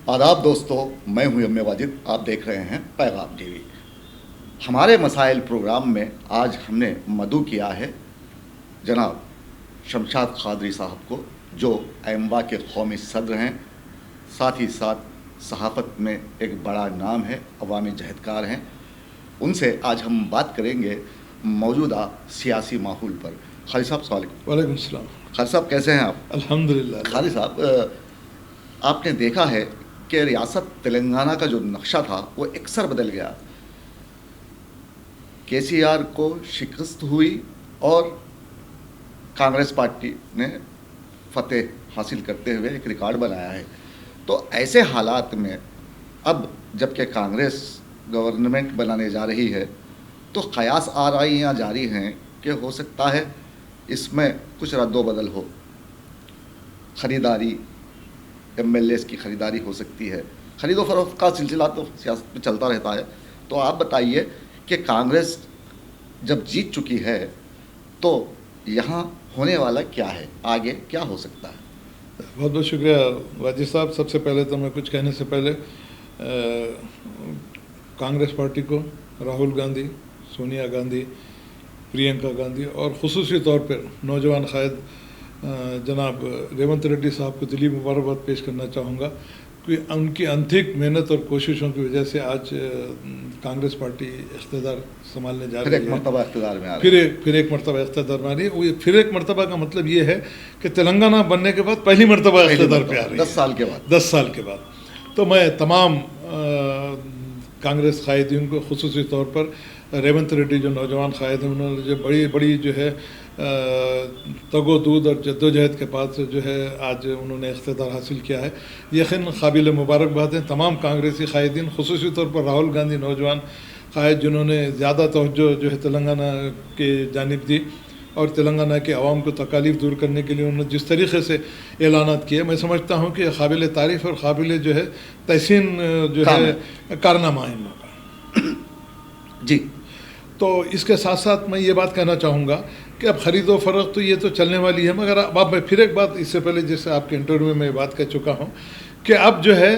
आदाब दोस्तों, मैं हूं एम ए वाजिद। आप देख रहे हैं पैगाम टीवी। हमारे मसाइल प्रोग्राम में आज हमने मदऊ किया है जनाब शमशाद कादरी साहब को, जो एम्बा के कौमी सदर हैं, साथ ही साथ सहाफ़त में एक बड़ा नाम है, अवामी जहदकार हैं। उनसे आज हम बात करेंगे मौजूदा सियासी माहौल पर। खालिद साहब सलाम अलैकुम। वालेकुम सलाम। खालिद साहब कैसे हैं आप? अल्हम्दुलिल्लाह। खालिद साहब, आपने देखा है कि रियासत तेलंगाना का जो नक्शा था वो अक्सर बदल गया। केसीआर को शिकस्त हुई और कांग्रेस पार्टी ने फतेह हासिल करते हुए एक रिकॉर्ड बनाया है। तो ऐसे हालात में अब जबकि कांग्रेस गवर्नमेंट बनाने जा रही है, तो कयास आराइयाँ जारी हैं कि हो सकता है इसमें कुछ रद्दोबदल हो, ख़रीदारी, एमएलएस की ख़रीदारी हो सकती है। ख़रीदो फरोख्त का सिलसिला तो सियासत में चलता रहता है। तो आप बताइए कि कांग्रेस जब जीत चुकी है तो यहाँ होने वाला क्या है, आगे क्या हो सकता है? बहुत बहुत शुक्रिया वाजिद साहब। सबसे पहले तो मैं कुछ कहने से पहले कांग्रेस पार्टी को, राहुल गांधी, सोनिया गांधी, प्रियंका गांधी और ख़ुसूसी तौर पर नौजवान क़ायद जनाब रेवंत रेड्डी साहब को दिली मुबारकबाद पेश करना चाहूँगा कि उनकी अनथिक मेहनत और कोशिशों की वजह से आज कांग्रेस पार्टी इख्तिदार संभालने जा रही है। फिर एक मरतबा इख्तिदार में आ रही है। फिर एक मरतबा इख्तिदार में आ रही है। वो फिर एक मरतबा का मतलब ये है कि तेलंगाना बनने के बाद पहली मरतबा इख्तिदार पे आ रही है, 10 साल के बाद। 10 साल के बाद। तो मैं तमाम कांग्रेस कायदीन को, ख़ुसूसी तौर पर रेवंत रेड्डी जो नौजवान कायद हैं, उन्होंने जो बड़ी जो है तगो दूध और जद्दोजहद के बाद से जो है आज उन्होंने इख्तिदार हासिल किया है। यकीन काबिल मुबारकबाद हैं तमाम कांग्रेसी कायदीन, ख़ुसूसी तौर पर राहुल गांधी नौजवान कायद, जिन्होंने ज़्यादा तवज्जो जो है तेलंगाना के जानिब दी और तेलंगाना के अवाम को तकालीफ दूर करने के लिए उन्होंने जिस तरीके से ऐलानात किए, मैं समझता हूँ कि काबिल तारीफ़ और काबिल जो है तहसीन जो है कारनामा है इन लोगों का। जी। तो इसके साथ साथ मैं ये बात कहना चाहूँगा कि अब ख़रीदो फ़रोख्त तो ये तो चलने वाली है, मगर अब मैं फिर एक बात इससे पहले जैसे आपके इंटरव्यू में बात कह चुका हूँ कि अब जो है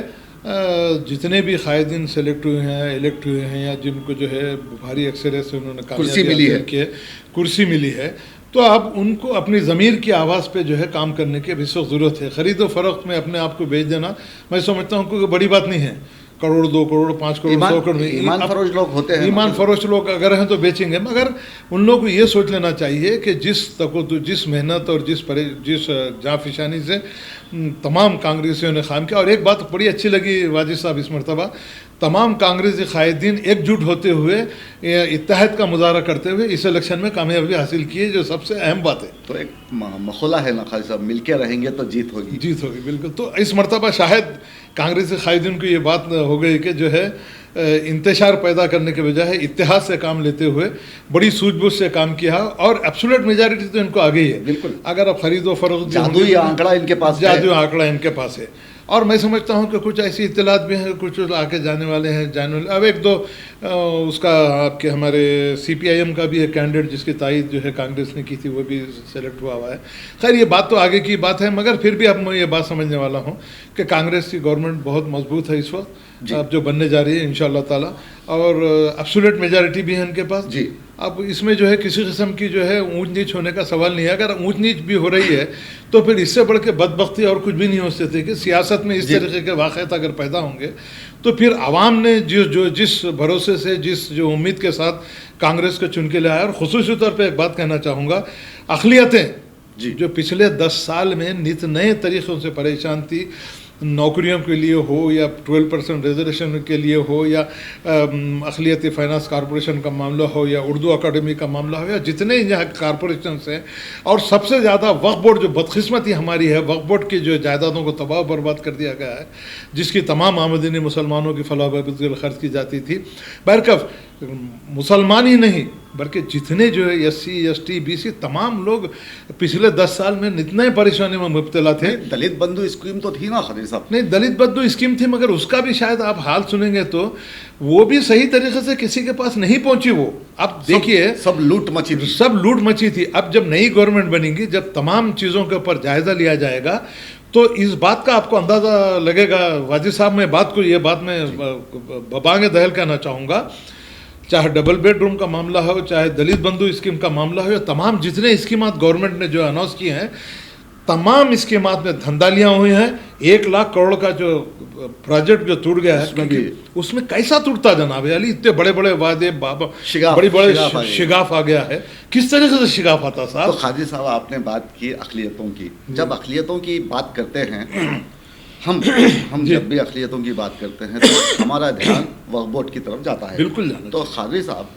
जितने भी कायदीन सेलेक्ट हुए हैं, इलेक्ट हुए हैं, या जिनको जो है भारी अक्सरियत से उन्होंने कुर्सी मिली है, कुर्सी मिली है, तो अब उनको अपनी ज़मीर की आवाज़ पे जो है काम करने की इस वक्त ज़रूरत है। ख़रीदो फ़रोख्त में अपने आप को बेच देना मैं समझता हूँ कोई बड़ी बात नहीं है। करोड़, 2 करोड़, 5 करोड़, 100 करोड़ में ईमान फरोश लोग होते हैं। ईमान फरोश लोग अगर हैं तो बेचेंगे, मगर उन लोगों को ये सोच लेना चाहिए कि जिस मेहनत और जिस जाँफिशानी से तमाम कांग्रेसियों ने काम किया। और एक बात बड़ी अच्छी लगी वाजिद साहब इस मरतबा, तमाम कांग्रेसी कायदीन एकजुट होते हुए, इत्तेहाद का मुजाहरा करते हुए इस इलेक्शन में कामयाबी हासिल की है, जो सबसे अहम बात है। तो एक मखौला है ना खालिद साहब, मिल के रहेंगे तो जीत होगी। जीत होगी, बिल्कुल। तो इस मरतबा शायद कांग्रेसी कायदीन को ये बात हो गई कि जो है इंतशार पैदा करने के बजाय इत्तेहाद से काम लेते हुए बड़ी सूझबूझ से काम किया, और एब्सोल्यूट मेजॉरिटी तो इनको आ गई है। बिल्कुल। अगर अब खरीदो फरोख्त, जादुई आंकड़ा इनके पास, जादुई आंकड़ा इनके पास है। और मैं समझता हूँ कि कुछ ऐसी इत्तलात भी हैं, कुछ आके जाने वाले हैं, अब एक दो उसका आपके हमारे CPIM का भी एक कैंडिडेट जिसकी तायद जो है कांग्रेस ने की थी, वो भी सेलेक्ट हुआ है। खैर ये बात तो आगे की बात है, मगर फिर भी अब मैं ये बात समझने वाला हूँ कि कांग्रेस की गवर्नमेंट बहुत मजबूत है इस वक्त, अब जो बनने जा रही है इंशाअल्लाह ताला, और एब्सोल्यूट मेजॉरिटी भी है इनके पास जी। अब इसमें जो है किसी किस्म की जो है ऊंच नीच होने का सवाल नहीं है। अगर ऊंच नीच भी हो रही है तो फिर इससे बढ़ के बदबख्ती और कुछ भी नहीं हो सकती कि सियासत में इस तरीके के वाक़यात अगर पैदा होंगे तो फिर आवाम ने जिस भरोसे से, जो उम्मीद के साथ कांग्रेस को चुन के लाया। और ख़ुसूसी तौर पर एक बात कहना चाहूँगा, अक़लियतें जो पिछले 10 साल में नित नए तरीक़ों से परेशान थी, नौकरियों के लिए हो या 12% रिजर्वेशन के लिए हो, या अक़लियती फ़ाइनेंस कॉरपोरेशन का मामला हो, या उर्दू अकाडमी का मामला हो, या जितने यहाँ कॉरपोरेशन हैं, और सबसे ज़्यादा वक्फ बोर्ड, जो बदकिस्मती हमारी है, वक्फ बोर्ड की जो जायदादों को तबाह बर्बाद कर दिया गया है, जिसकी तमाम आमदनी मुसलमानों की फलाह बहबूद के लिए खर्च की जाती थी। बहरकफ मुसलमान ही नहीं, बल्कि जितने जो है SC ST BC तमाम लोग पिछले 10 साल में इतना ही परेशानी में मुब्तला थे। दलित बंधु स्कीम तो थी ना खदीर साहब? नहीं, दलित बंधु स्कीम थी, मगर उसका भी शायद आप हाल सुनेंगे तो वो भी सही तरीके से किसी के पास नहीं पहुंची। वो अब देखिए, सब लूट मची थी, सब लूट मची थी। अब जब नई गवर्नमेंट बनेगी, जब तमाम चीज़ों के ऊपर जायजा लिया जाएगा, तो इस बात का आपको अंदाज़ा लगेगा। वाजिद साहब, मैं बात को, ये बात मैं बबांगे दहल कहना चाहूँगा, चाहे डबल बेडरूम का मामला हो, चाहे दलित बंधु स्कीम का मामला हो, या तमाम जितने स्कीमात गवर्नमेंट ने जो अनाउंस किए हैं, तमाम स्कीमात में धंधालियाँ हुई हैं। 1 लाख करोड़ का जो प्रोजेक्ट जो टूट गया है, उसमें कैसा टूटता जनाब अली, इतने बड़े बड़े वादे, बड़े बड़े शिगाफ आ गया है। किस तरीके से शिगाफ आता साहब? तो खादी साहब, आपने बात की अक़लियतों की। जब अक़लियतों की बात करते हैं हम जब भी अक़लियतों की बात करते हैं तो हमारा ध्यान वक्फ बोर्ड की तरफ जाता है। बिल्कुल। तो खादी साहब,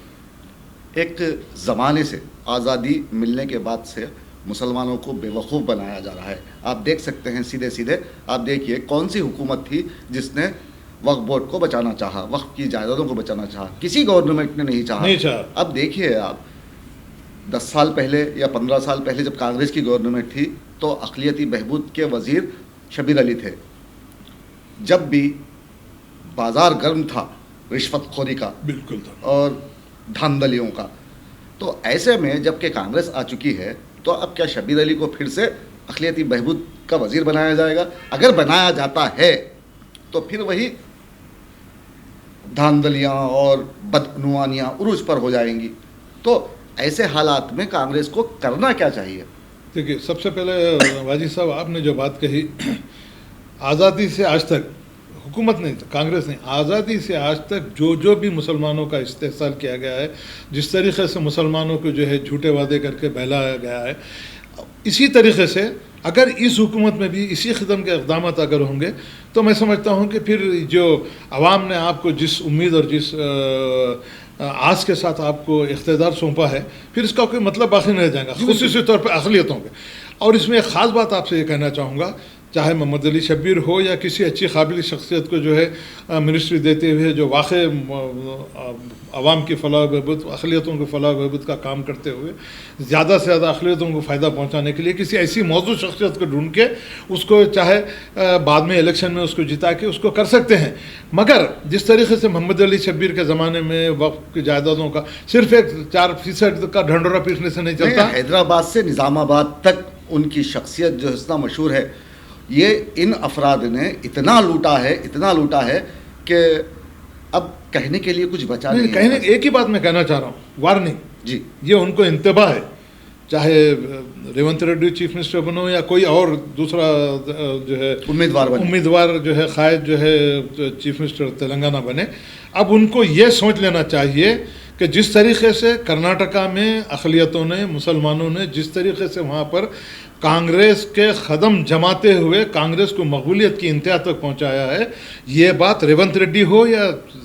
एक ज़माने से आज़ादी मिलने के बाद से मुसलमानों को बेवकूफ़ बनाया जा रहा है। आप देख सकते हैं, सीधे सीधे आप देखिए, कौन सी हुकूमत थी जिसने वक्फ बोर्ड को बचाना चाहा, वक्फ की जायदादों को बचाना चाहा? किसी गवर्नमेंट ने नहीं चाहा। अब देखिए आप, 10 साल पहले या 15 साल पहले जब कांग्रेस की गवर्नमेंट थी तो अक़लियती बहबूद के वज़ीर शबीर अली थे। जब भी बाज़ार गर्म था रिश्वतखोरी का, बिल्कुल था, और धांधलियों का, तो ऐसे में जबकि कांग्रेस आ चुकी है, तो अब क्या शबीर अली को फिर से अक़लियती बहबूद का वज़ीर बनाया जाएगा? अगर बनाया जाता है तो फिर वही धांधलियाँ और बदनुआनियाँ उरूज पर हो जाएंगी। तो ऐसे हालात में कांग्रेस को करना क्या चाहिए? देखिए, सबसे पहले वाजिद साहब, आपने जो बात कही, आज़ादी से आज तक हुकूमत नहीं, कांग्रेस नहीं, आज़ादी से आज तक जो भी मुसलमानों का इस्तेहसाल किया गया है, जिस तरीके से मुसलमानों को जो है झूठे वादे करके बहलाया गया है, इसी तरीके से अगर इस हुकूमत में भी इसी क़िस्म के इक़दाम अगर होंगे तो मैं समझता हूँ कि फिर जो आवाम ने आपको जिस उम्मीद और जिस आस के साथ आपको इख्तियार सौंपा है, फिर इसका कोई मतलब बाकी नहीं रह जाएगा, ख़ुसूसी तौर पर अक़लियतों के। और इसमें एक ख़ास बात आपसे ये कहना चाहूँगा, चाहे मोहम्मद अली शब्बीर हो या किसी अच्छी काबिल शख्सियत को जो है मिनिस्ट्री देते हुए, जो वाक़ई आवाम की फ़लाह बहबूद, अक़लियतों को फ़लाह बहबूद का काम करते हुए ज़्यादा से ज़्यादा अक़लियतों को फ़ायदा पहुँचाने के लिए किसी ऐसी मौजूद शख्सियत को ढूंढ के उसको चाहे बाद में इलेक्शन में उसको जिता के उसको कर सकते हैं। मगर जिस तरीके से मोहम्मद अली शब्बीर के ज़माने में वक्फ की जायदादों का सिर्फ एक 4% का ढंढोरा पीटने से नहीं चलता। हैदराबाद से निज़ामाबाद तक उनकी शख्सियत जो इतना मशहूर है, ये इन अफराद ने इतना लूटा है कि अब कहने के लिए कुछ बचा नहीं। कहने एक ही बात मैं कहना चाह रहा हूँ, वार्निंग जी, ये उनको इंतबा है, चाहे रेवंत रेड्डी चीफ मिनिस्टर बनो या कोई और दूसरा जो है उम्मीदवार जो है कायद जो है चीफ मिनिस्टर तेलंगाना बने। अब उनको ये सोच लेना चाहिए कि जिस तरीके से कर्नाटका में अक़लियतों ने, मुसलमानों ने जिस तरीके से वहाँ पर कांग्रेस के कदम जमाते हुए कांग्रेस को मकबूलियत की इंतहा तक पहुँचाया है, ये बात रेवंत रेड्डी हो या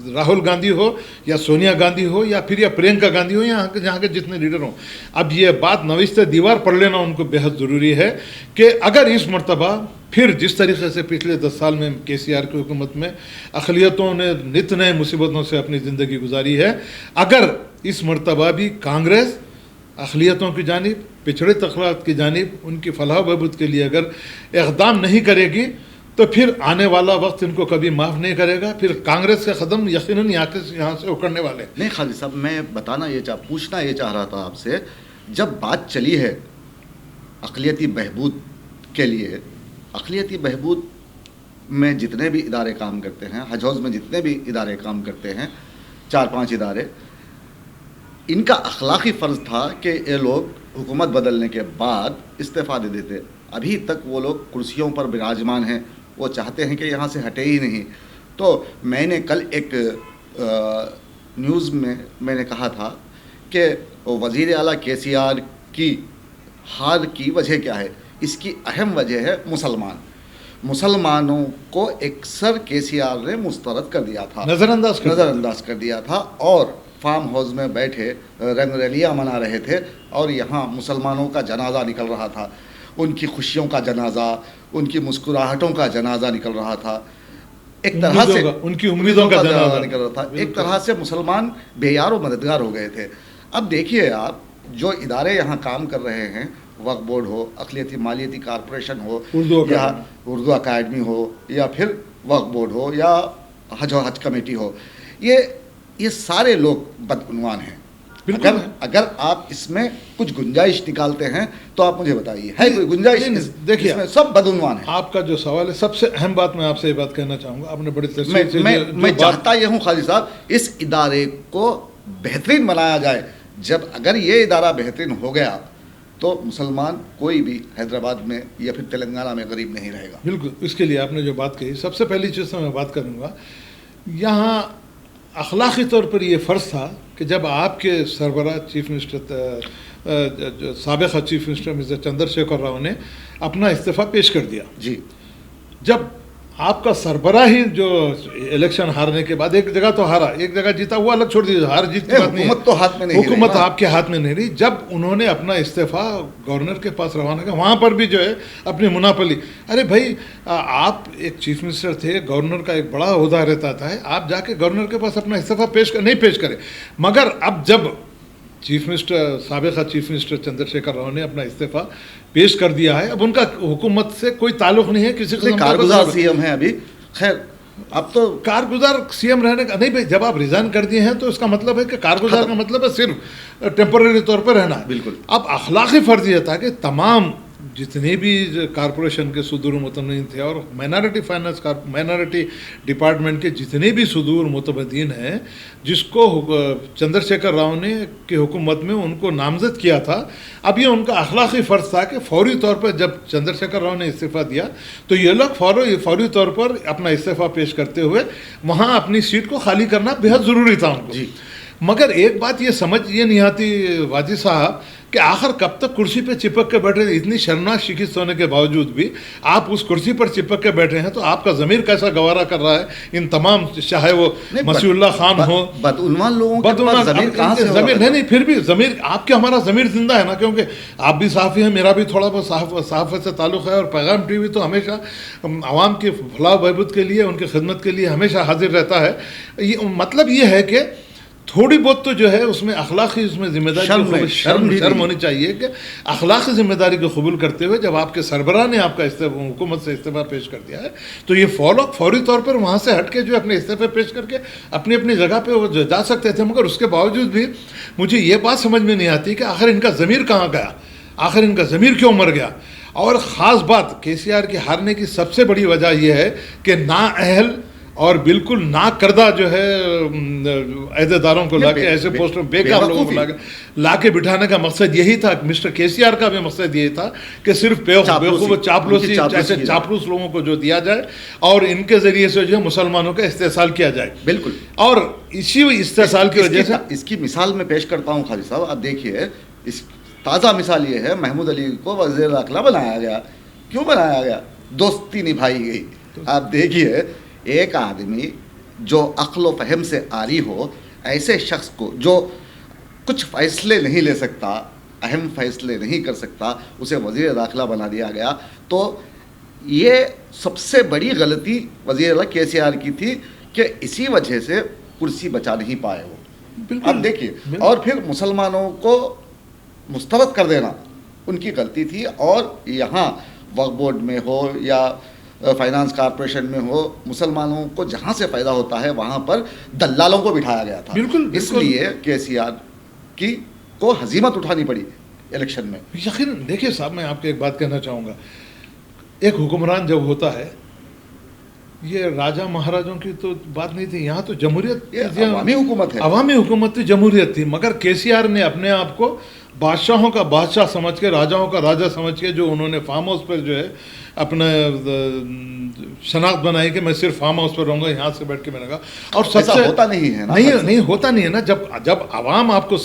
राहुल गांधी हो या सोनिया गांधी हो या फिर या प्रियंका गांधी हो या जहाँ के जितने लीडर हों, अब ये बात नविस्ते दीवार पढ़ लेना उनको बेहद ज़रूरी है कि अगर इस मरतबा फिर जिस तरीके से पिछले 10 साल में KCR की हुकूमत में अक़लियतों ने नित नए मुसीबतों से अपनी ज़िंदगी गुजारी है, अगर इस मरतबा भी कांग्रेस अक़लियतों की जानिब, पिछड़े तबक़ात की जानिब, उनकी फलाह बहबूद के लिए अगर इक़दाम नहीं करेगी तो फिर आने वाला वक्त इनको कभी माफ़ नहीं करेगा। फिर कांग्रेस के कदम यकीनन यहाँ से उखड़ने वाले नहीं। खालिद साहब, मैं पूछना ये चाह रहा था आपसे, जब बात चली है अक़लियती बहबूद के लिए, अक़लियती बहबूद में जितने भी इदारे काम करते हैं, हज हाउस में जितने भी इदारे काम करते हैं, 4-5 इदारे, इनका अखलाक़ी फ़र्ज़ था कि ये लोग हुकूमत बदलने के बाद इस्तीफ़ा दे देते। अभी तक वो लोग कुर्सियों पर विराजमान हैं, वो चाहते हैं कि यहाँ से हटे ही नहीं। तो मैंने कल एक न्यूज़ में मैंने कहा था कि वज़ीर आला KCR की हार की वजह क्या है? इसकी अहम वजह है मुसलमानों को अक्सर KCR ने मुस्तरद कर दिया था, नज़रअंदाज कर दिया था, और फार्म हाउस में बैठे रंग रैलियाँ मना रहे थे और यहाँ मुसलमानों का जनाजा निकल रहा था, उनकी खुशियों का जनाजा, उनकी मुस्कुराहटों का जनाजा निकल रहा था, एक तरह से उनकी उम्मीदों का जनाजा निकल रहा था। एक तरह से मुसलमान बेयार और मददगार हो गए थे। अब देखिए आप, जो इदारे यहाँ काम कर रहे हैं, वक्फ बोर्ड हो, अक़लियती मालियती कॉरपोरेशन हो, या उर्दू अकादमी हो, या फिर वक्फ बोर्ड हो, या हज कमेटी हो, ये सारे लोग बदउनवान हैं। अगर आप इसमें कुछ गुंजाइश निकालते हैं तो आप मुझे बताइए, है कोई गुंजाइश? देखिए, इसमें सब बदउनवान है। आपका जो सवाल है, सबसे अहम बात मैं आपसे ये बात कहना चाहूँगा, आपने बड़ी तफसील से मैं चाहता ये हूँ खालिद साहब, इस इदारे को बेहतरीन बनाया जाए। जब अगर ये इदारा बेहतरीन हो गया तो मुसलमान कोई भी हैदराबाद में या फिर तेलंगाना में गरीब नहीं रहेगा। बिल्कुल, इसके लिए आपने जो बात कही, सबसे पहली चीज़ तो मैं बात करूँगा, यहाँ अखलाक़ी तौर पर ये फ़र्ज़ था कि जब आपके सरबराह चीफ मिनिस्टर साबिक़ chief minister mister Chandrashekar Rao ने अपना इस्तीफ़ा पेश कर दिया जी, जब आपका सरबराह ही जो इलेक्शन हारने के बाद, एक जगह तो हारा, एक जगह जीता, वो अलग छोड़ दीजिए, हार जीत की बात नहीं है, हुकूमत तो हाथ में नहीं, हुकूमत आपके हाथ में नहीं रही। जब उन्होंने अपना इस्तीफ़ा गवर्नर के पास रवाना किया, वहाँ पर भी जो है अपनी मुनाफली, अरे भाई आप एक चीफ मिनिस्टर थे, गवर्नर का एक बड़ा ओहदा रहता था, आप जाके गवर्नर के पास अपना इस्तीफ़ा नहीं पेश करें। मगर अब जब चीफ मिनिस्टर साबिक़ चीफ मिनिस्टर चंद्रशेखर राव ने अपना इस्तीफ़ा पेश कर दिया है, अब उनका हुकूमत से कोई ताल्लुक़ नहीं है, किसी का कारगुज़ार सीएम है अभी। खैर, अब तो कारगुजार सीएम रहने का नहीं भाई, जब आप रिजाइन कर दिए हैं तो इसका मतलब है कि कारगुजार का मतलब है सिर्फ टेम्पररी तौर पर रहना है। बिल्कुल। अब अखलाक़ी फ़र्ज़ यह था कि तमाम जितने भी कारपोरेशन के सुदूर मुतमदीन थे और माइनॉरिटी डिपार्टमेंट के जितने भी सुदूर मुतमदीन हैं, जिसको चंद्रशेखर राव ने की हुकूमत में उनको नामजद किया था, अब ये उनका अखलाक़ी फ़र्ज़ था कि फौरी तौर पर जब चंद्रशेखर राव ने इस्तीफ़ा दिया तो ये लोग फौरी तौर पर अपना इस्तीफ़ा पेश करते हुए वहाँ अपनी सीट को खाली करना बेहद ज़रूरी था उनको जी। मगर एक बात ये समझ ये नहीं आती वाजी साहब कि आखिर कब तक कुर्सी पे चिपक के बैठे, इतनी शर्मनाक शिकस्त होने के बावजूद भी आप उस कुर्सी पर चिपक के बैठे हैं, तो आपका ज़मीर कैसा गवारा कर रहा है इन तमाम, चाहे वो मसीउल्लाह खान हो, बदउनवान लोगों के पास ज़मीर कहाँ से होगा? ज़मीर नहीं, फिर भी ज़मीर आपके, हमारा ज़मीर जिंदा है ना, क्योंकि आप भी सहाफ़ी हैं, मेरा भी थोड़ा बहुत सहाफ़त से ताल्लुक़ है, और पैगाम टीवी तो हमेशा आवाम के फलाह बहबूद के लिए, उनकी खिदमत के लिए हमेशा हाजिर रहता है। ये मतलब ये है कि थोड़ी बहुत तो जो है उसमें अखलाक़ी, उसमें जिम्मेदारी, शर्म होनी चाहिए कि अखलाक़ी जिम्मेदारी को कबूल करते हुए जब आपके सरबराह ने आपका हुकूमत से इस्तीफ़ा पेश कर दिया है तो ये फौरी तौर पर वहाँ से हट के जो अपने इस्तीफ़े पेश करके अपनी अपनी जगह पे वो जा सकते थे। मगर उसके बावजूद भी मुझे ये बात समझ में नहीं आती कि आखिर इनका ज़मीर कहाँ गया, आखिर इनका ज़मीर क्यों मर गया। और ख़ास बात KCR की हारने की सबसे बड़ी वजह यह है कि नाअहल और बिल्कुल ना करदा जो है अहदेदारों को लाके ऐसे पोस्टों बेकार लोगों को लाके बिठाने का मकसद यही था। मिस्टर KCR का भी मकसद यही था कि सिर्फ बेवकूफ़ चापलूसी, ऐसे चापलूस लोगों को जो दिया जाए और इनके ज़रिए से जो मुसलमानों का इस्तेसाल किया जाए। बिल्कुल। और इसी इस्तेसाल की वजह से इसकी मिसाल मैं पेश करता हूँ खालिद साहब। अब देखिए, इस ताज़ा मिसाल ये है, महमूद अली को वज़ीर दाखिला बनाया गया। क्यों बनाया गया? दोस्ती निभाई गई। आप देखिए, एक आदमी जो अक्ल फ़हम से आरी हो, ऐसे शख्स को जो कुछ फ़ैसले नहीं ले सकता, अहम फ़ैसले नहीं कर सकता, उसे वज़ीर दाखिला बना दिया गया। तो ये सबसे बड़ी गलती वज़ीर KCR की थी कि इसी वजह से कुर्सी बचा नहीं पाए वो। अब देखिए, और फिर मुसलमानों को मुस्तरद कर देना उनकी गलती थी। और यहाँ वक्फ बोर्ड में हो या फाइनेंस कॉरपोरेशन में हो, मुसलमानों को जहाँ से फ़ायदा होता है वहाँ पर दल्लालों को बिठाया गया था। बिल्कुल। इसलिए KCR की को हजीमत उठानी पड़ी इलेक्शन में। यकीन देखिए साहब, मैं आपको एक बात कहना चाहूँगा, एक हुक्मरान जब होता है, ये राजा महाराजों की तो बात नहीं थी, यहाँ तो जमहूरियत, अवामी हुकूमत है, अवामी हुकूमत थी, जमहूरियत थी। मगर KCR ने अपने आप को बादशाहों का बादशाह समझ के, राजाओं का राजा समझ के, जो उन्होंने फार्म हाउस पर जो है अपना शनाख्त बनाई कि मैं सिर्फ फार्म हाउस पर रहूँगा, यहाँ से बैठ के मिलेगा। और सबसे होता नहीं है ना, नहीं होता नहीं है ना। जब आवाम आपको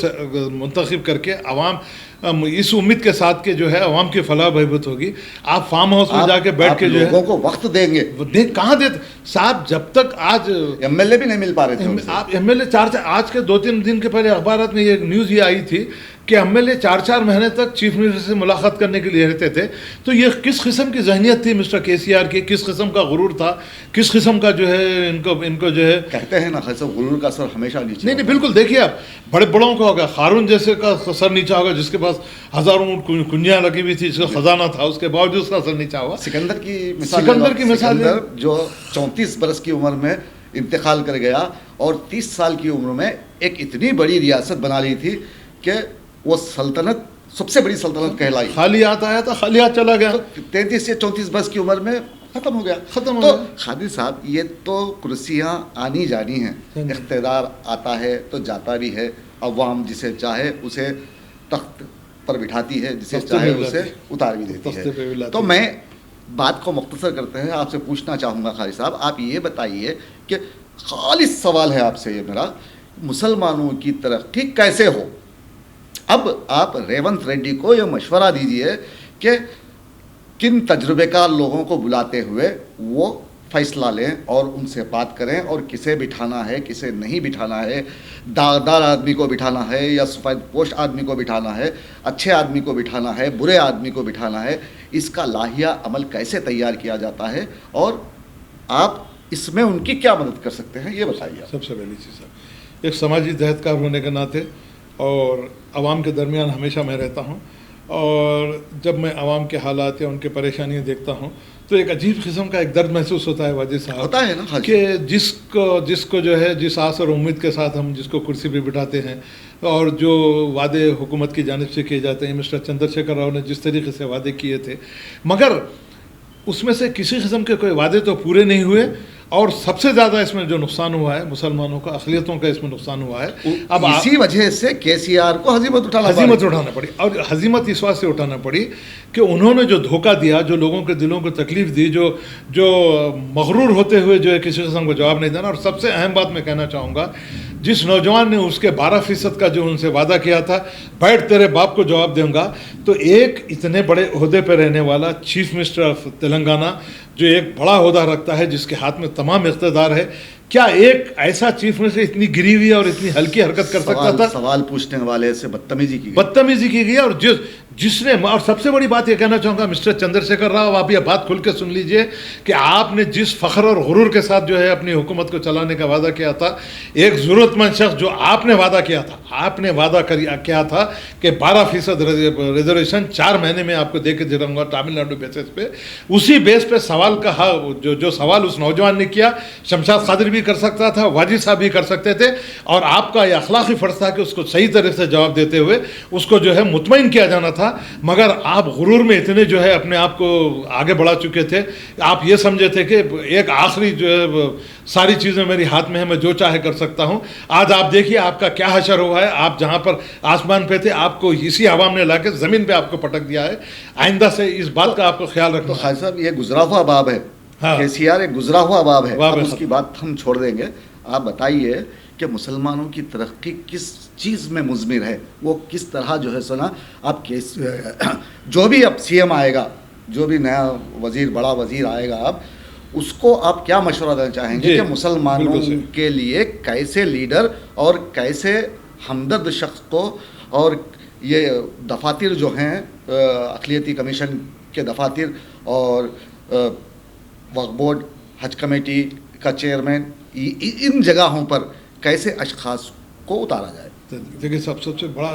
मुंतखब करके आवाम इस उम्मीद के साथ के जो है आवाम की फलाह बहबूद होगी, आप फार्म हाउस में जाके बैठ के जो है लोगों को वक्त देंगे, कहाँ देते साहब जब तक आज एमएलए भी नहीं मिल पा रहे थे उनसे। आप एमएलए आज के 2-3 दिन के पहले अखबारात में ये न्यूज़ ये आई थी कि एमएलए 4-4 महीने तक चीफ मिनिस्टर से मुलाकात करने के लिए रहते थे। तो ये किस किस्म की जहनियत थी मिस्टर केसीआर की, किस किस्म का गुरूर था, किस किस्म का जो है इनको जो है, कहते हैं ना खासा गुरूर का सर हमेशा नीचे। नहीं बिल्कुल, देखिए आप बड़े बड़ों का होगा, हारून जैसे का सर नीचा होगा जिसके पास हजारों ऊँट कुंजियाँ लगी हुई थी, जिसका खजाना था, उसके बावजूद उसका सर नीचा हुआ। सिकंदर की मिसाल जो 34 बरस की उम्र में इंतकाल कर गया और 30 साल की उम्र में एक इतनी बड़ी रियासत बना ली थी कि वो सल्तनत सबसे बड़ी सल्तनत कहलाई। खाली हाथ आया था, खाली हाथ चला गया। तो 33 से 34 बरस की उम्र में खत्म हो गया। खत्म हो तो गया। खादी साहब ये तो कुर्सियाँ आनी जानी हैं, इख्तियार आता है तो जाता भी है, अवाम जिसे चाहे उसे तख्त पर बिठाती है, जिसे चाहे उसे उतार भी देती है। तो मैं बात को मुख्तसर करते हैं, आपसे पूछना चाहूँगा खालिद साहब, आप ये बताइए कि खालिद सवाल है आपसे ये मेरा, मुसलमानों की तरक्की कैसे हो? अब आप रेवंत रेड्डी को यह मशवरा दीजिए कि किन तजुर्बेकार लोगों को बुलाते हुए वो फैसला लें और उनसे बात करें, और किसे बिठाना है किसे नहीं बिठाना है, दागदार आदमी को बिठाना है या सफ़ेद पोश आदमी को बिठाना है, अच्छे आदमी को बिठाना है, बुरे आदमी को बिठाना है, इसका लाहिया अमल कैसे तैयार किया जाता है और आप इसमें उनकी क्या मदद कर सकते हैं, ये बताइए। सबसे पहली चीज़, एक समाजी जहदकार होने के नाते और आवाम के दरमियान हमेशा मैं रहता हूँ, और जब मैं आवाम के हालात या उनके परेशानियाँ देखता हूँ तो एक अजीब किस्म का एक दर्द महसूस होता है वाजिद साहब, होता है ना कि जिसको जो है जिस आस और उम्मीद के साथ हम जिसको कुर्सी पे बिठाते हैं और जो वादे हुकूमत की जानिब से किए जाते हैं, मिस्टर चंद्रशेखर राव ने जिस तरीके से वादे किए थे, मगर उसमें से किसी किस्म के कोई वादे तो पूरे नहीं हुए, और सबसे ज़्यादा इसमें जो नुकसान हुआ है मुसलमानों का, अक़लियतों का इसमें नुकसान हुआ है। अब इसी वजह से केसीआर को हजीमत उठाना पड़ी, और हजीमत इस बात से उठाना पड़ी कि उन्होंने जो धोखा दिया, जो लोगों के दिलों को तकलीफ़ दी, जो मगरूर होते हुए जो है किसी किस्म को जवाब नहीं देना। और सबसे अहम बात मैं कहना चाहूँगा, जिस नौजवान ने उसके 12% का जो उनसे वादा किया था, बैठ तेरे बाप को जवाब दूंगा, तो एक इतने बड़े ओहदे पर रहने वाला चीफ मिनिस्टर ऑफ तेलंगाना, जो एक बड़ा ओहदा रखता है, जिसके हाथ में तमाम इख्तियार है, क्या एक ऐसा चीफ मिनिस्टर इतनी गिरी हुई और इतनी हल्की हरकत कर सकता था? सवाल पूछने वाले से बदतमीजी की गई, और जिसने, और सबसे बड़ी बात ये कहना चाहूँगा मिस्टर चंद्रशेखर राव, आप ये बात खुल के सुन लीजिए कि आपने जिस फ़ख्र और गुरूर के साथ जो है अपनी हुकूमत को चलाने का वादा किया था, एक ज़रूरतमंद शख्स जो आपने वादा किया था कि 12% रिजर्वेशन 4 महीने में आपको दे के दे दूँगा तमिलनाडु बेसिस पे, उसी बेस पे सवाल का जो सवाल उस नौजवान ने किया, शमशाद कादिर भी कर सकता था, वाजिद साहब भी कर सकते थे, और आपका यह अखलाकी फ़र्ज था कि उसको सही तरह से जवाब देते हुए उसको जो है मुतमईन किया जाना था। मगर आप गुरूर में इतने जो है अपने आप को आगे बढ़ा चुके थे, आप ये समझे थे कि एक आखिरी जो है सारी चीज़ें मेरी हाथ में है, मैं जो चाहे कर सकता हूँ। आज आप देखिए आपका क्या हशर हुआ है, आप जहाँ पर आसमान पे थे आपको इसी आवाम ने लाके ज़मीन पे आपको पटक दिया है। आइंदा से इस बात का आपको ख्याल रखना। तो खालिद साहब, ये गुजरा हुआ बाब है, हाँ। केसीआर एक गुजरा हुआ बाब है, अब उसकी बात हम छोड़ देंगे। आप बताइए कि मुसलमानों की तरक्की किस चीज़ में मुज़मिर है, वो किस तरह जो है सुना आप जो भी अब सीएम आएगा, जो भी नया वज़ीर, बड़ा वज़ीर आएगा, आप उसको आप क्या मशवरा देना चाहेंगे कि मुसलमानों के लिए कैसे लीडर और कैसे हमदर्द शख्स को, और ये दफातर जो हैं अक़लियती कमीशन के दफातर और वक्फ बोर्ड, हज कमेटी का चेयरमैन, इन जगहों पर कैसे अशखास को उतारा जाए? देखिए सबसे बड़ा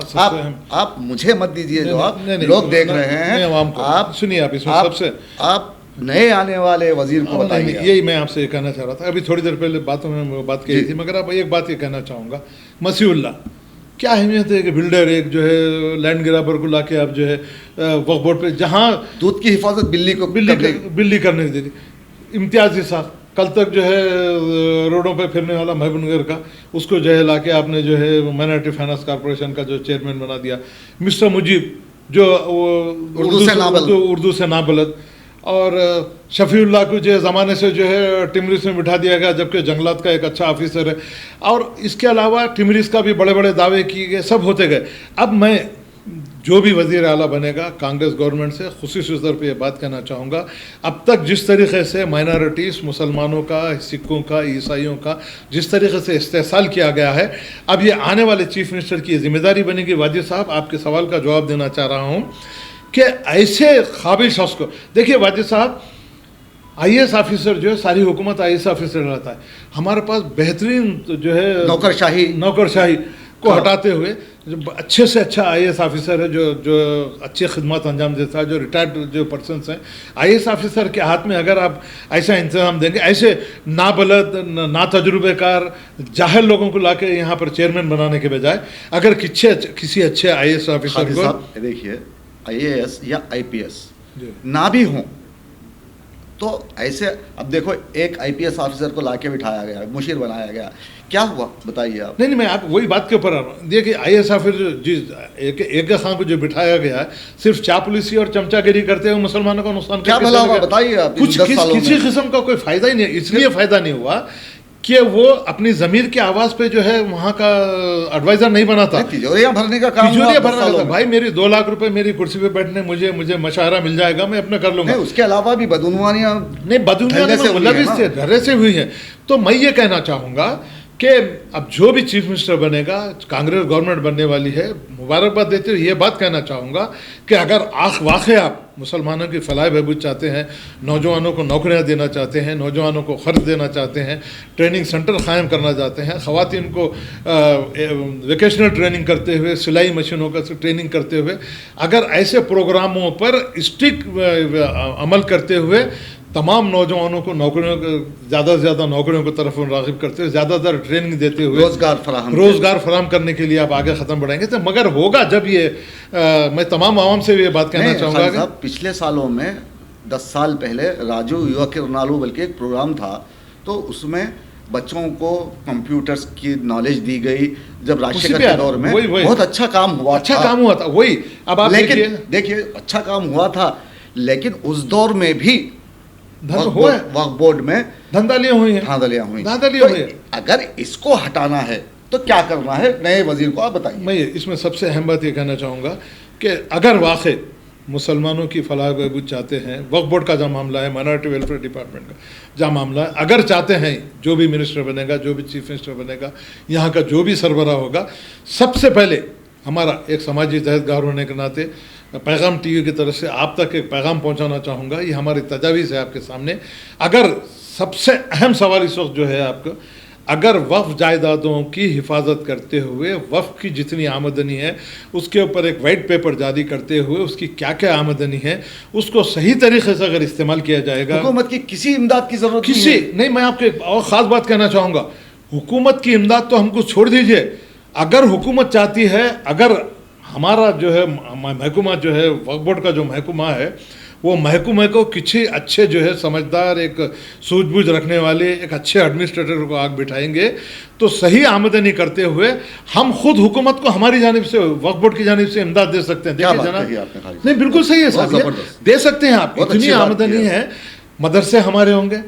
आप मुझे मत दीजिए जवाब, लोग देख रहे हैं, आप सुनिए, आप इसमें सबसे आप नए आने वाले वजीर को बताइए। यही मैं आपसे ये कहना चाह रहा था, अभी थोड़ी देर पहले बातों में बात की थी, मगर अब एक बात ये कहना चाहूँगा, मसीहुल्लाह क्या अहमियत है कि बिल्डर एक जो है लैंड ग्राबर को लाके आप जो है वक्फ बोर्ड पे, जहाँ दूध की हिफाजत बिल्ली करने दे दी, इम्तियाज़ी साहब कल तक जो है रोडों पे फिरने वाला महबूबनगर का, उसको जो है लाके आपने जो है माइनॉरिटी फाइनेंस कॉर्पोरेशन का जो चेयरमैन बना दिया। मिस्टर मुजीब जो उर्दू से नाबलद, और शफीउल्लाह को जो ज़माने से जो है टिमरिस में बिठा दिया गया, जबकि जंगलात का एक अच्छा ऑफिसर है, और इसके अलावा टिमरिस का भी बड़े बड़े दावे किए गए, सब होते गए। अब मैं जो भी वज़ीर आला बनेगा कांग्रेस गवर्नमेंट से खुसूसी तौर पे ये बात कहना चाहूँगा, अब तक जिस तरीके से माइनॉरिटीज़, मुसलमानों का, सिखों का, ईसाइयों का जिस तरीके से इस्तेहसाल किया गया है, अब ये आने वाले चीफ मिनिस्टर की जिम्मेदारी बनेगी। वाजिद साहब, आपके सवाल का जवाब देना चाह रहा हूँ कि ऐसे काबिल शख्स को देखिए। वाजिद साहब, IAS ऑफिसर जो है, सारी हुकूमत IAS ऑफिसर रहता है। हमारे पास बेहतरीन जो है नौकरशाही को हटाते हुए जो अच्छे से अच्छा IAS ऑफिसर है, जो अच्छी खिदमत अंजाम देता है, जो रिटायर्ड जो पर्सनस हैं, IAS ऑफिसर के हाथ में अगर आप ऐसा इंतजाम देंगे, ऐसे नाबलद, ना तजुर्बेकार, जाहिल लोगों को लाके यहाँ पर चेयरमैन बनाने के बजाय अगर किसी अच्छे IAS ऑफिसर को, देखिए IAS या IPS ना भी हों तो ऐसे, अब देखो एक IPS ऑफिसर को लाके बिठाया गया, मुशीर बनाया गया, क्या हुआ बताइए आप। नहीं, मैं आप वही बात के ऊपर आ रहा हूँ। देखिए IAS ऑफिसर एक खान को जो बिठाया गया है, सिर्फ चापलूसी और चमचागिरी करते हुए मुसलमानों का नुकसान क्या भला होगा बताइए आप। कुछ किसी किस्म का कोई फायदा ही नहीं, इसलिए फायदा नहीं हुआ कि वो अपनी ज़मीर की आवाज़ पे जो है वहाँ का एडवाइज़र नहीं बना था, तिजोरियाँ भरने का काम, तिजोरियाँ भरने का था। भाई मेरी 2 लाख रुपए मेरी कुर्सी पे बैठने मुझे मशारा मिल जाएगा, मैं अपने कर लूँगा। उसके अलावा भी बदउनवानियाँ नहीं, बदउनवानियाँ धर्रे से हुई हैं। तो मैं ये कहना चाहूँगा कि अब जो भी चीफ मिनिस्टर बनेगा, कांग्रेस गवर्नमेंट बनने वाली है, मुबारकबाद देते हुए ये बात कहना चाहूँगा कि अगर वाक़ई आप मुसलमानों की फलाह बहबूद चाहते हैं, नौजवानों को नौकरियाँ देना चाहते हैं, नौजवानों को ख़र्च देना चाहते हैं, ट्रेनिंग सेंटर क़ायम करना चाहते हैं, ख़वातीन को वेकेशनल ट्रेनिंग करते हुए, सिलाई मशीनों का ट्रेनिंग करते हुए, अगर ऐसे प्रोग्रामों पर स्ट्रिक्ट अमल करते हुए तमाम नौजवानों को नौकरियों को ज़्यादा से ज़्यादा नौकरियों की तरफ राग़िब करते हुए, ज़्यादातर ट्रेनिंग देते हुए रोज़गार फराहम करने के लिए आप आगे ख़त्म बढ़ाएंगे तो मगर होगा जब ये मैं तमाम आवाम से ये बात कहना चाहूँगा कि पिछले सालों में 10 साल पहले राजू युवा किरणालू बल्कि एक प्रोग्राम था, तो उसमें बच्चों को कंप्यूटर्स की नॉलेज दी गई। जब राजशेखर के दौर में बहुत अच्छा काम हुआ था। वही अब आप देखिए अच्छा काम हुआ था, लेकिन उस दौर में भी वक्फ बोर्ड में धांधलियाँ हुई हैं। अगर इसको हटाना है तो क्या करना है नए वजीर को, आप बताइए। मैं इसमें सबसे अहम बात ये कहना चाहूँगा कि अगर वाकई मुसलमानों की फलाह बहबूद चाहते हैं, वक्फ बोर्ड का जो मामला है, माइनॉरिटी वेलफेयर डिपार्टमेंट का जो मामला है, अगर चाहते हैं जो भी मिनिस्टर बनेगा, जो भी चीफ मिनिस्टर बनेगा, यहाँ का जो भी सरबराह होगा, सबसे पहले हमारा एक समाजी जहदगार होने के नाते पैगाम TV की तरफ से आप तक एक पैगाम पहुंचाना चाहूँगा। ये हमारी तजावीज़ है आपके सामने। अगर सबसे अहम सवाल इस वक्त जो है आपको, अगर वक्फ जायदादों की हिफाजत करते हुए वक्फ की जितनी आमदनी है उसके ऊपर एक वाइट पेपर जारी करते हुए उसकी क्या क्या आमदनी है उसको सही तरीके से अगर इस्तेमाल किया जाएगा, हुकूमत की किसी इमदाद की ज़रूरत नहीं। मैं आपको एक और ख़ास बात कहना चाहूँगा, हुकूमत की इमदाद तो हमको छोड़ दीजिए, अगर हुकूमत चाहती है, अगर हमारा जो है महकमा जो है वक्फ बोर्ड का जो महकमा है, वो महकमे को किसी अच्छे जो है समझदार, एक सूझबूझ रखने वाले एक अच्छे एडमिनिस्ट्रेटर को आग बिठाएंगे तो सही आमदनी करते हुए हम खुद हुकूमत को हमारी जानिब से, वक्फ बोर्ड की जानिब से इमदाद दे सकते हैं। देखिए जनाब, नहीं बिल्कुल सही है साहब, दे सकते हैं आप। इतनी आमदनी है, मदरसे हमारे होंगे,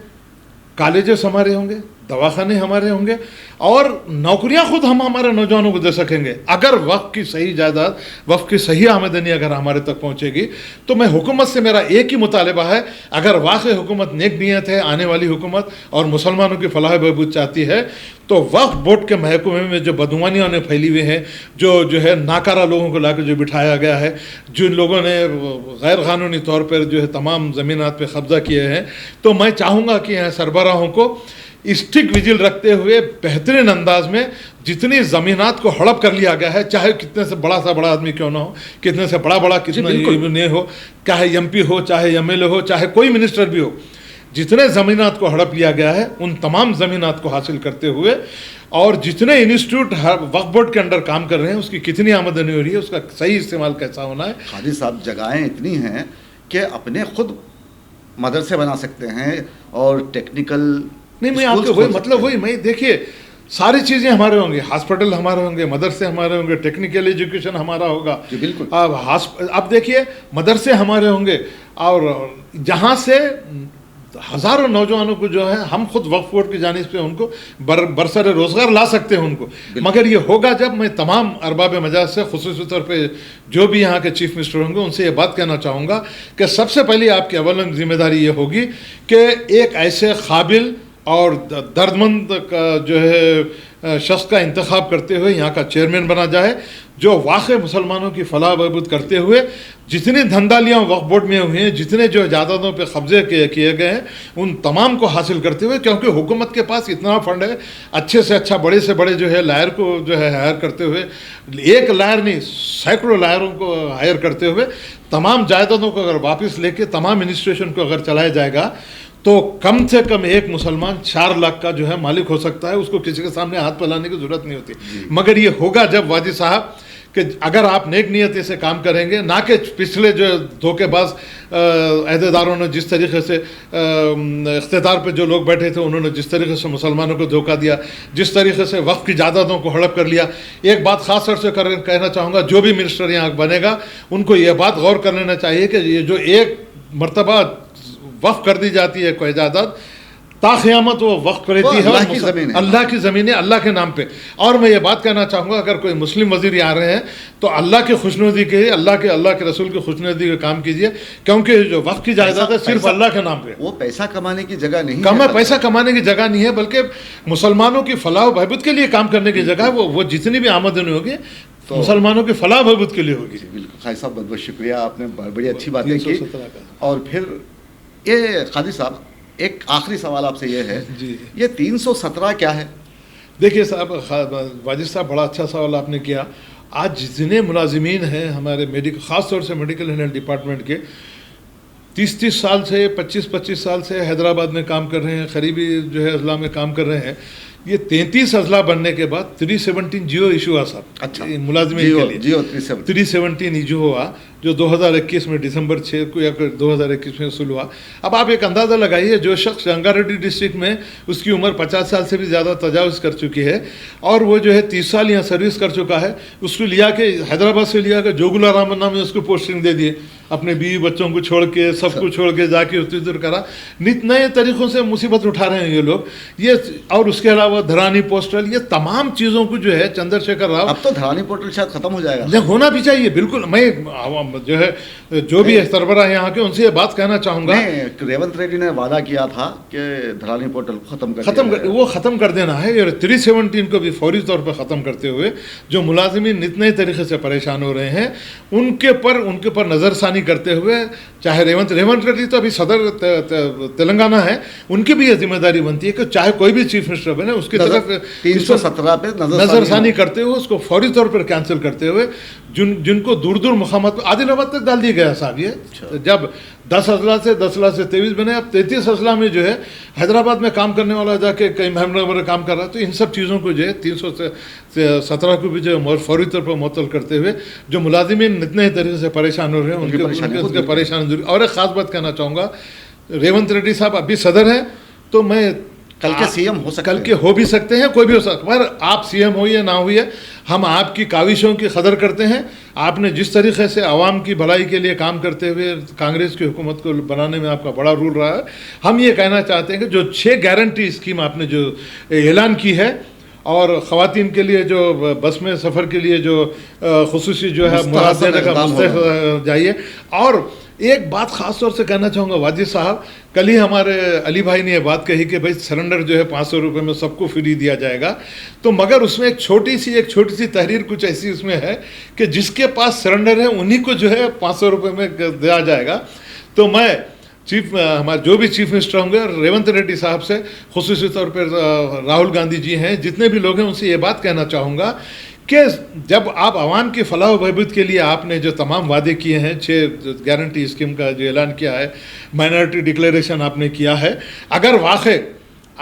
कॉलेजेस हमारे होंगे, दवाखाने हमारे होंगे और नौकरियां खुद हम हमारे नौजवानों को दे सकेंगे। अगर वक्फ की सही जायदाद, वक्फ की सही आमदनी अगर हमारे तक पहुंचेगी तो मैं हुकूमत से मेरा एक ही मुतालबा है, अगर वाकई हुकूमत नेक नीयत है, आने वाली हुकूमत और मुसलमानों की फलाह बहबूद चाहती है, तो वक्फ बोर्ड के महकमे में जो बदुआनियाँ ने फैली हुई हैं, जो है नाकारा लोगों को लाकर जो बिठाया गया है, जिन लोगों ने गैर कानूनी तौर पर जो है तमाम ज़मीनात पर कब्ज़ा किए हैं, तो मैं चाहूँगा कि यहाँ सरबराहों को स्टिक विजिल रखते हुए बेहतरीन अंदाज में जितनी ज़मीनात को हड़प कर लिया गया है, चाहे कितने से बड़ा आदमी क्यों ना हो, कितने से बड़ा कितना नहीं हो, चाहे MP हो, चाहे MLA हो, चाहे कोई मिनिस्टर भी हो, जितने ज़मीनात को हड़प लिया गया है उन तमाम ज़मीनात को हासिल करते हुए और जितने इंस्टीट्यूट वक्फ बोर्ड के अंडर काम कर रहे हैं उसकी कितनी आमदनी हो रही है, उसका सही इस्तेमाल कैसा होना है। काजी साहब, जगहें इतनी हैं कि अपने खुद मदरसे बना सकते हैं और टेक्निकल नहीं, मैं आपको वही मतलब वही मैं देखिए सारी चीज़ें हमारे होंगे, हॉस्पिटल हमारे होंगे, मदरसे हमारे होंगे, टेक्निकल एजुकेशन हमारा होगा। बिल्कुल। अब देखिए मदरसे हमारे होंगे और जहाँ से हज़ारों नौजवानों को जो है हम खुद वक्फ बोर्ड की जानिब से उनको बरसर रोज़गार ला सकते हैं उनको, मगर ये होगा जब मैं तमाम अरबाब मजाज से खुसूसी तौर पे जो भी यहाँ के चीफ मिनिस्टर होंगे उनसे ये बात कहना चाहूँगा कि सबसे पहले आपकी अवलन जिम्मेदारी ये होगी कि एक ऐसे काबिल और दर्दमंद का जो है शख्स का इंतखाब करते हुए यहाँ का चेयरमैन बना जाए, जो वाक़ई मुसलमानों की फलाह बहबूद करते हुए जितनी धंधालियाँ वक्फ बोर्ड में हुई हैं, जितने जो जायदादों पे कब्जे किए गए हैं, उन तमाम को हासिल करते हुए, क्योंकि हुकूमत के पास इतना फंड है, अच्छे से अच्छा बड़े से बड़े जो है लायर को जो है हायर करते हुए, एक लायर नहीं सैकड़ों लायरों को हायर करते हुए तमाम जायदादों को अगर वापस लेके तमाम एडमिनिस्ट्रेशन को अगर चलाया जाएगा तो कम से कम एक मुसलमान 4 लाख का जो है मालिक हो सकता है, उसको किसी के सामने हाथ फैलाने की जरूरत नहीं होती। मगर ये होगा जब वाजी साहब कि अगर आप नेक नियति से काम करेंगे, ना कि पिछले जो धोखेबाज अहदेदारों ने जिस तरीके से इख्तिदार पे जो लोग बैठे थे उन्होंने जिस तरीके से मुसलमानों को धोखा दिया, जिस तरीके से वक्फ की जायदादों को हड़प कर लिया। एक बात ख़ास तौर से कहना चाहूँगा, जो भी मिनिस्टर यहाँ बनेगा उनको ये बात गौर कर लेना चाहिए कि ये जो एक मरतबा वक्फ कर दी जाती है कोई जायदाद, ताक़यामत वो वक्फ रहती है, अल्लाह की ज़मीन है, अल्लाह की ज़मीन है, अल्लाह के नाम पे। और मैं ये बात कहना चाहूँगा, अगर कोई मुस्लिम वज़ीर आ रहे हैं तो अल्लाह की खुशनुदी के अल्लाह के रसूल की खुशनुदी का काम कीजिए, क्योंकि जो वक्फ की जायदाद है सिर्फ अल्लाह के नाम पे, वो पैसा कमाने की जगह नहीं कम है, पैसा कमाने की जगह नहीं है, बल्कि मुसलमानों की फलाह बहबूद के लिए काम करने की जगह है। वो जितनी भी आमदनी होगी तो मुसलमानों की फलाह बहबूद के लिए होगी। बिल्कुल खाई साहब, बहुत बहुत शुक्रिया, आपने बड़ी अच्छी बातें की। और फिर ये काजी साहब, एक आखिरी सवाल आपसे ये है जी, ये 317 क्या है? देखिए साहब, वाजिद साहब बड़ा अच्छा सवाल आपने किया। आज जितने मुलाजिमीन हैं हमारे मेडिकल, ख़ास तौर से मेडिकल एंड हेल्थ डिपार्टमेंट के, 30-30 साल से 25-25 साल से हैदराबाद में काम कर रहे हैं, करीबी जो है अजला में काम कर रहे हैं। ये 33 अजला बनने के बाद 317 जियो इशू हुआ साहब। अच्छा, मुलाजिमीन के लिए जियो 317 इशू हुआ, जो 2021 में दिसंबर 6 को या 2021 में शुरू हुआ। अब आप एक अंदाज़ा लगाइए, जो शख्स रंगारेड्डी डिस्ट्रिक्ट में उसकी उम्र 50 साल से भी ज़्यादा तजावज़ कर चुकी है और वो जो है 30 साल यहाँ सर्विस कर चुका है, उसको लिया के हैदराबाद से लिया कर जोगुला रामन्ना में उसको पोस्टिंग दे दिए, अपने बीवी बच्चों को छोड़ के, सब कुछ छोड़ के जाके उतर करा। नित नए तरीक़ों से मुसीबत उठा रहे हैं ये लोग। ये और उसके अलावा धरानी पोस्टल, ये तमाम चीज़ों को जो है चंद्रशेखर राव, अब तो धरानी पोर्टल शायद ख़त्म हो जाएगा। होना भी चाहिए, बिल्कुल। मैं जो है जो भी सरबराह यहाँ के उनसे ये बात कहना चाहूँगा, रेवंत रेड्डी ने वादा किया था कि धरानी पोर्टल वो ख़त्म कर देना है। और 317 को भी फौरी तौर पर ख़त्म करते हुए जो मुलाजिमीन नित नए तरीके से परेशान हो रहे हैं उनके पर नज़रसानी करते हुए, चाहे रेवंत रेड्डी तो अभी सदर तेलंगाना है, उनकी भी ये जिम्मेदारी बनती है कि चाहे कोई भी चीफ मिनिस्टर बने उसकी तरफ 317 पे नज़रसानी करते हुए उसको फौरी तौर पर कैंसिल करते हुए, जिनको दूर दूर मुकामात आदिलाबाद तक डाल दिया गया साहब। ये जब 10 अजला से 23 बने, अब 33 अजला में जो है हैदराबाद में काम करने वाला जाके कहीं महमनगर में काम कर रहा है। तो इन सब चीज़ों को जो है 317 को भी जो है फौरी तौर पर मुअत्तल करते हुए जो मुलाजिमीन इतने तरीके से परेशान हो रहे हैं उनके परेशानी दूर। और एक ख़ास बात कहना चाहूँगा, रेवंत रेड्डी साहब अभी सदर हैं, तो मैं कल के सीएम हो सकते हैं, कल के हो भी सकते हैं, कोई भी हो सकता है, पर आप सीएम हो या ना हुई, हम आपकी काविशों की कदर करते हैं। आपने जिस तरीके से आवाम की भलाई के लिए काम करते हुए कांग्रेस की हुकूमत को बनाने में आपका बड़ा रोल रहा है। हम ये कहना चाहते हैं कि जो 6 गारंटी स्कीम आपने जो ऐलान की है और ख़वातीन के लिए जो बस में सफ़र के लिए जो खुसूसी जो है मुराद देने का मुस्तहक़ जाइए। और एक बात ख़ास तौर से कहना चाहूँगा वाजिद साहब, कल ही हमारे अली भाई ने ये बात कही कि भाई सिलेंडर जो है 500 रुपये में सबको फ्री दिया जाएगा, तो मगर उसमें एक छोटी सी तहरीर कुछ ऐसी उसमें है कि जिसके पास सिलेंडर है उन्हीं को जो है 500 रुपये में दिया जाएगा। तो मैं हमारे जो भी चीफ मिनिस्टर होंगे रेवंत रेड्डी साहब से, खुसूसी तौर पर राहुल गांधी जी हैं, जितने भी लोग हैं उनसे ये बात कहना चाहूँगा कि जब आप आवाम की फलाह बहबूद के लिए आपने जो तमाम वादे किए हैं, 6 गारंटी स्कीम का जो ऐलान किया है, माइनॉरिटी डिक्लेरेशन आपने किया है, अगर वाक़ई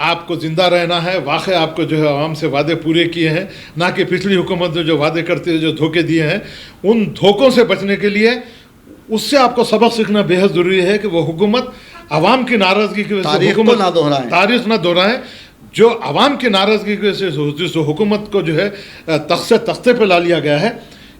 आपको ज़िंदा रहना है, वाक़ई आपको जो है आवाम से वादे पूरे किए हैं, ना कि पिछली हुकूमत ने जो वादे करते हुए जो धोखे दिए हैं, उन धोखों से बचने के लिए उससे आपको सबक सीखना बेहद ज़रूरी है कि वो हुकूमत आवाम की नाराज़गी की वजह से तारीख़ ना दोहराएं। जो आवाम की नाराज़गी की वजह से जिस हुकूमत को जो है तख्ते पे ला लिया गया है,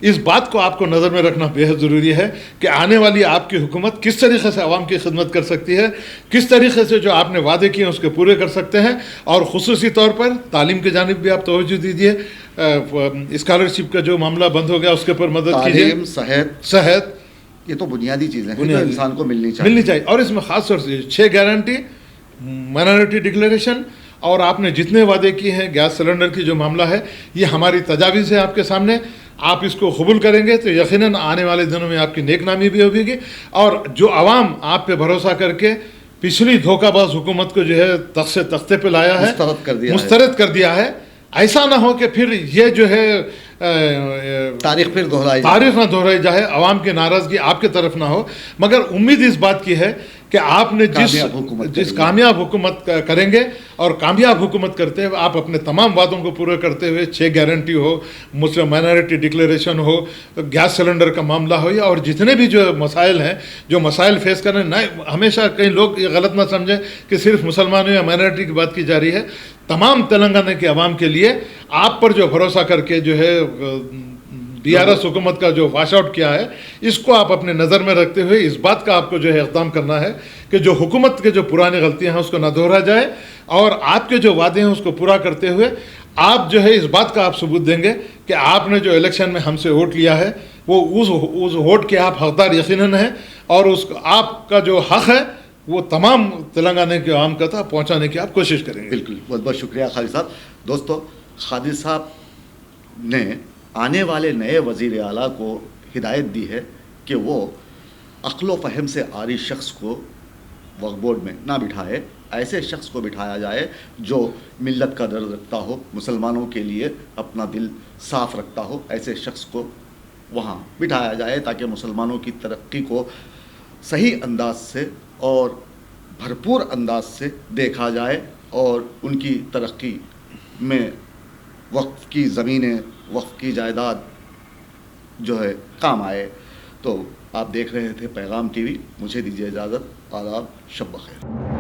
इस बात को आपको नज़र में रखना बेहद ज़रूरी है कि आने वाली आपकी हुकूमत किस तरीके से आवाम की खिदमत कर सकती है, किस तरीके से जो आपने वादे किए उसके पूरे कर सकते हैं। और ख़ुसूसी तौर पर तालीम की जानिब भी आप तवज्जो दीजिए, स्कॉलरशिप का जो मामला बंद हो गया उसके ऊपर मदद कीजिए। तालीम, सेहत, ये तो बुनियादी चीज़ें हैं जो इंसान को मिलनी चाहिए। और इसमें ख़ास तौर से 6 गारंटी, माइनॉरिटी डिक्लेरेशन, और आपने जितने वादे किए हैं, गैस सिलेंडर की जो मामला है, ये हमारी तजावीज़ है आपके सामने। आप इसको कबूल करेंगे तो यकीनन आने वाले दिनों में आपकी नेकनामी भी होगी। और जो आवाम आप पे भरोसा करके पिछली धोखाबाज हुकूमत को जो है तख्त से तख्ते पे लाया है, मुस्तरद कर दिया है, ऐसा ना हो कि फिर ये जो है तारीख ना दोहराई जाए, आवाम की नाराज़गी आपके तरफ ना हो। मगर उम्मीद इस बात की है कि आपने जिस कामयाब हुकूमत करेंगे, और कामयाब हुकूमत करते हुए आप अपने तमाम वादों को पूरा करते हुए, 6 गारंटी हो, मुस्लिम माइनॉरिटी डिक्लेरेशन हो, गैस सिलेंडर का मामला हो, या और जितने भी जो मसाइल हैं, जो मसाइल फेस कर रहे हैं, ना हमेशा कई लोग ये गलत ना समझें कि सिर्फ मुसलमानों या माइनॉरिटी की बात की जा रही है। तमाम तेलंगाना के अवाम के लिए आप पर जो भरोसा करके जो है DRS हुकूमत का जो वाश आउट किया है, इसको आप अपने नज़र में रखते हुए इस बात का आपको जो है इक़दाम करना है कि जो हुकूमत के जो पुरानी गलतियां हैं उसको ना दोहरा जाए, और आपके जो वादे हैं उसको पूरा करते हुए आप जो है इस बात का आप सबूत देंगे कि आपने जो इलेक्शन में हमसे वोट लिया है वो उस वोट के आप हकदार यकीनन हैं, और उस आपका जो हक़ है वो तमाम तेलंगाना के आवाम का था पहुँचाने की आप कोशिश करेंगे। बिल्कुल, बहुत बहुत शुक्रिया खालिद साहब। दोस्तों, खालिद साहब ने आने वाले नए वज़ीर आला को हिदायत दी है कि वो अक्ल व फ़हम से आरी शख्स को वक्फ बोर्ड में ना बिठाए, ऐसे शख्स को बिठाया जाए जो मिल्लत का दर्द रखता हो, मुसलमानों के लिए अपना दिल साफ़ रखता हो, ऐसे शख्स को वहाँ बिठाया जाए ताकि मुसलमानों की तरक्की को सही अंदाज से और भरपूर अंदाज से देखा जाए, और उनकी तरक्की में वक्फ की ज़मीनें, वक्फ की जायदाद जो है काम आए। तो आप देख रहे थे पैगाम TV। मुझे दीजिए इजाज़त। आदाब, शब बख़ैर।